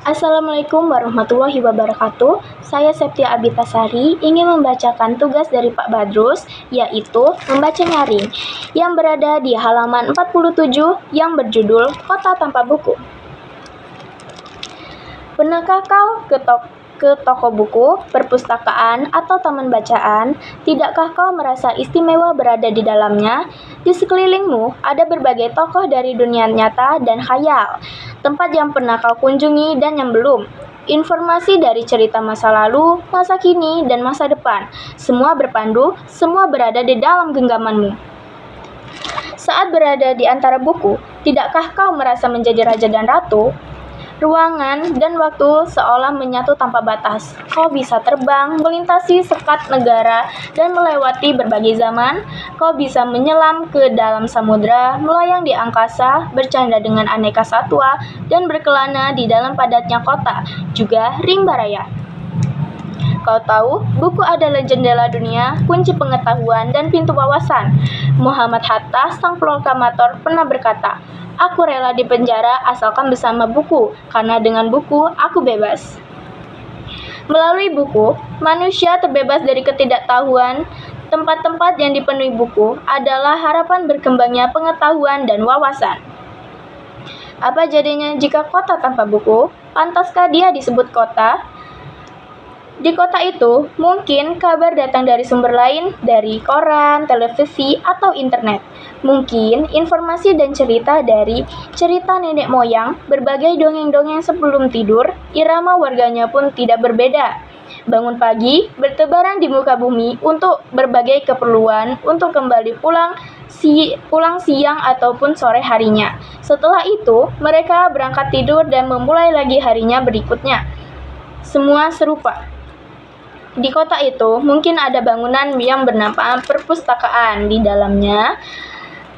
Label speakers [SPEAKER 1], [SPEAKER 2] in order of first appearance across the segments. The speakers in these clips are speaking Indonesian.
[SPEAKER 1] Assalamualaikum warahmatullahi wabarakatuh. Saya Septia Abitasari ingin membacakan tugas dari Pak Badrus, yaitu membaca nyaring, yang berada di halaman 47 yang berjudul Kota Tanpa Buku. Pernahkah kau ke toko buku, perpustakaan, atau taman bacaan? Tidakkah kau merasa istimewa berada di dalamnya? Di sekelilingmu ada berbagai tokoh dari dunia nyata dan khayal, tempat yang pernah kau kunjungi dan yang belum. Informasi dari cerita masa lalu, masa kini, dan masa depan. Semua berpandu, semua berada di dalam genggamanmu. Saat berada di antara buku, tidakkah kau merasa menjadi raja dan ratu? Ruangan dan waktu seolah menyatu tanpa batas. Kau bisa terbang, melintasi sekat negara, dan melewati berbagai zaman. Kau bisa menyelam ke dalam samudera, melayang di angkasa, bercanda dengan aneka satwa, dan berkelana di dalam padatnya kota, juga rimba raya. Kau tahu, buku adalah jendela dunia, kunci pengetahuan, dan pintu wawasan. Muhammad Hatta, sang proklamator, pernah berkata, "Aku rela di penjara asalkan bersama buku, karena dengan buku aku bebas." Melalui buku, manusia terbebas dari ketidaktahuan. Tempat-tempat yang dipenuhi buku adalah harapan berkembangnya pengetahuan dan wawasan. Apa jadinya jika kota tanpa buku? Pantaskah dia disebut kota? Di kota itu, mungkin kabar datang dari sumber lain, dari koran, televisi, atau internet. Mungkin informasi dan cerita dari cerita nenek moyang, berbagai dongeng-dongeng sebelum tidur, irama warganya pun tidak berbeda. Bangun pagi, bertebaran di muka bumi untuk berbagai keperluan, untuk kembali pulang siang ataupun sore harinya. Setelah itu, mereka berangkat tidur dan memulai lagi harinya berikutnya. Semua serupa. Di kota itu mungkin ada bangunan yang bernama perpustakaan. Di dalamnya,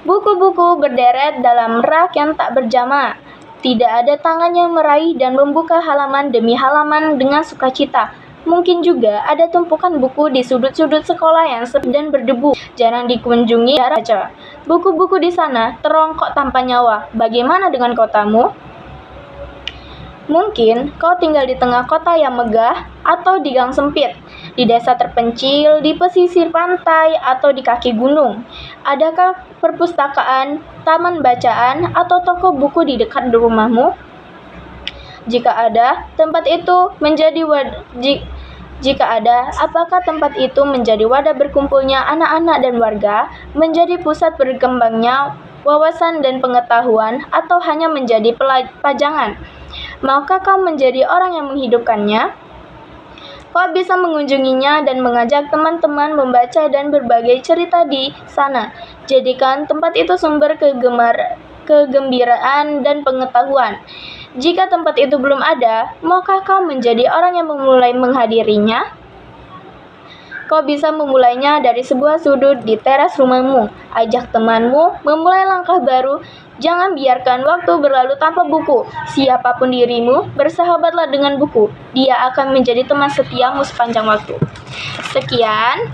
[SPEAKER 1] buku-buku berderet dalam rak yang tak berjama. Tidak ada tangan yang meraih dan membuka halaman demi halaman dengan sukacita. Mungkin juga ada tumpukan buku di sudut-sudut sekolah yang sepi dan berdebu, jarang dikunjungi raja. Buku-buku di sana terongkok tanpa nyawa. Bagaimana dengan kotamu? Mungkin kau tinggal di tengah kota yang megah atau di gang sempit, di desa terpencil, di pesisir pantai, atau di kaki gunung. Adakah perpustakaan, taman bacaan, atau toko buku di dekat rumahmu? Jika ada, apakah tempat itu menjadi wadah berkumpulnya anak-anak dan warga, menjadi pusat berkembangnya wawasan dan pengetahuan, atau hanya menjadi pajangan? Maukah kau menjadi orang yang menghidupkannya? Kau bisa mengunjunginya dan mengajak teman-teman membaca dan berbagi cerita di sana. Jadikan tempat itu sumber kegembiraan dan pengetahuan. Jika tempat itu belum ada, maukah kau menjadi orang yang memulai menghadirinya? Kau bisa memulainya dari sebuah sudut di teras rumahmu. Ajak temanmu memulai langkah baru. Jangan biarkan waktu berlalu tanpa buku. Siapapun dirimu, bersahabatlah dengan buku. Dia akan menjadi teman setiamu sepanjang waktu. Sekian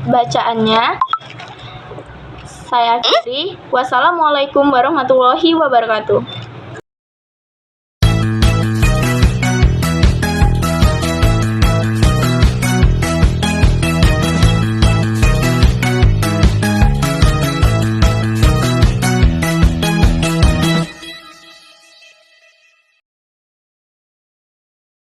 [SPEAKER 1] bacaannya. Saya akhiri. Wassalamualaikum warahmatullahi wabarakatuh.